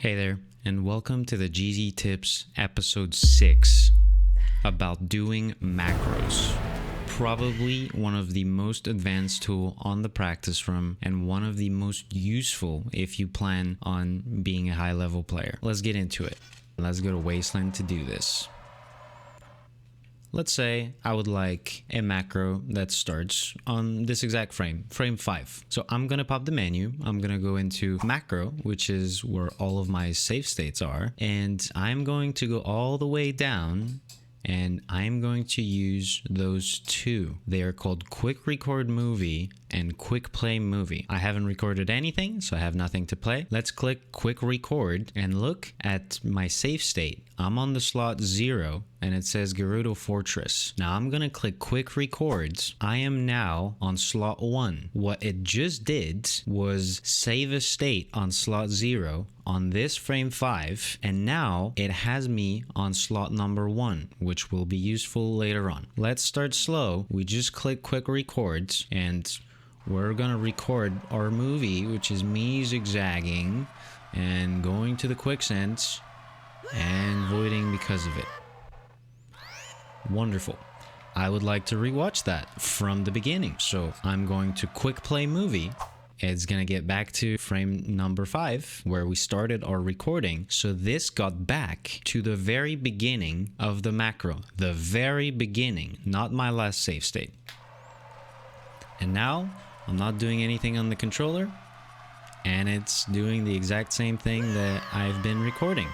Hey there, and welcome to the GZ Tips episode 6 about doing macros. Probably one of the most advanced tool on the practice room and one of the most useful if you plan on being a high level player. Let's get into it. Let's go to Wasteland to do this. Let's say I would like a macro that starts on this exact frame 5. So I'm going to pop the menu. I'm going to go into macro, which is where all of my save states are. And I'm going to go all the way down and I'm going to use those two. They are called quick record movie and quick play movie. I haven't recorded anything, so I have nothing to play. Let's click quick record and look at my save state. I'm on the slot 0 and it says Gerudo Fortress. Now I'm gonna click quick records. I am now on slot 1. What it just did was save a state on slot 0 on this frame 5, and now it has me on slot number 1, which will be useful later on. Let's start slow. We just click quick records and we're gonna record our movie, which is me zigzagging and going to the quicksand and voiding because of it. Wonderful. I would like to rewatch that from the beginning. So I'm going to quick play movie. It's gonna get back to frame number 5 where we started our recording. So this got back to the very beginning of the macro. The very beginning, not my last save state. And now I'm not doing anything on the controller and it's doing the exact same thing that I've been recording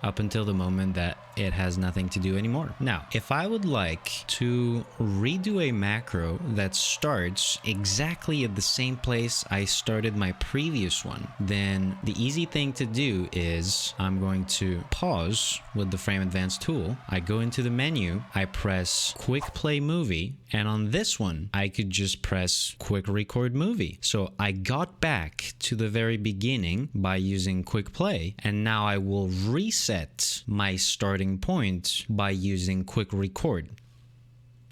up until the moment that it has nothing to do anymore. Now, if I would like to redo a macro that starts exactly at the same place I started my previous one, then the easy thing to do is I'm going to pause with the frame advance tool. I go into the menu, I press quick play movie, and on this one, I could just press quick record movie. So I got back to the very beginning by using quick play, and now I will reset my starting point by using quick record.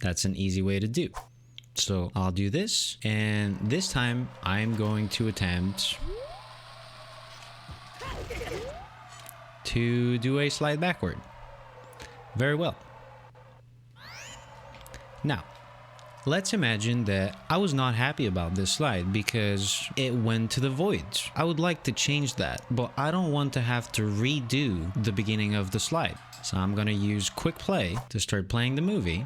That's an easy way to do. So I'll do this, and this time I'm going to attempt to do a slide backward. Very well. Now, let's imagine that I was not happy about this slide because it went to the void. I would like to change that, but I don't want to have to redo the beginning of the slide. So I'm going to use quick play to start playing the movie.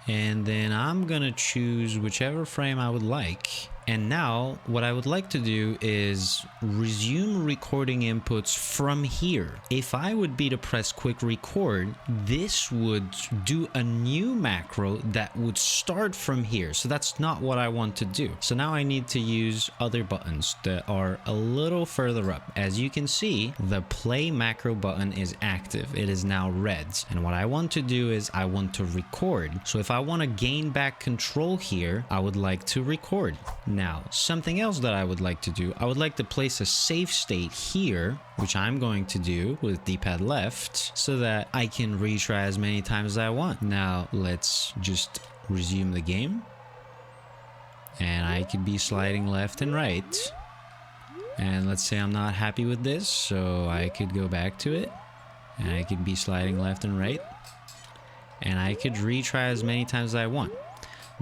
And then I'm going to choose whichever frame I would like. And now what I would like to do is resume recording inputs from here. If I would be to press quick record, this would do a new macro that would start from here. So that's not what I want to do. So now I need to use other buttons that are a little further up. As you can see, the play macro button is active. It is now red. And what I want to do is I want to record. So if I want to gain back control here, I would like to record. Now, something else that I would like to do, I would like to place a save state here, which I'm going to do with D-pad left, so that I can retry as many times as I want. Now, let's just resume the game. And I could be sliding left and right. And let's say I'm not happy with this, so I could go back to it. And I could be sliding left and right. And I could retry as many times as I want.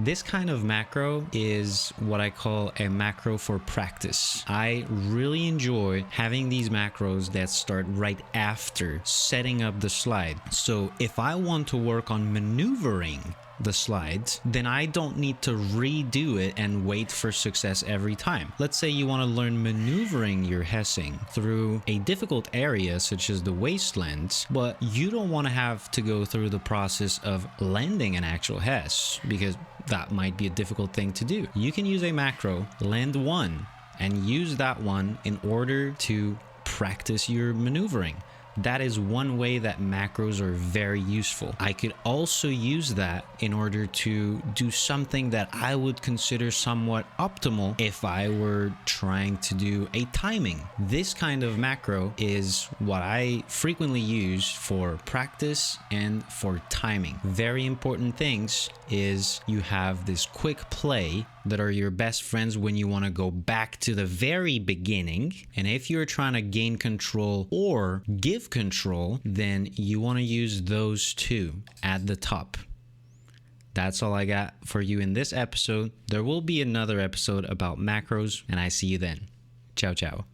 This kind of macro is what I call a macro for practice. I really enjoy having these macros that start right after setting up the slide. So if I want to work on maneuvering the slides, then I don't need to redo it and wait for success every time. Let's say you want to learn maneuvering your Hessing through a difficult area such as the wastelands, but you don't want to have to go through the process of landing an actual Hess because that might be a difficult thing to do. You can use a macro, land one, and use that one in order to practice your maneuvering. That is one way that macros are very useful. I could also use that in order to do something that I would consider somewhat optimal if I were trying to do a timing. This kind of macro is what I frequently use for practice and for timing. Very important things is you have this quick play that are your best friends when you want to go back to the very beginning. And if you're trying to gain control or give control, then you want to use those two at the top. That's all I got for you in this episode. There will be another episode about macros, and I see you then. Ciao, ciao.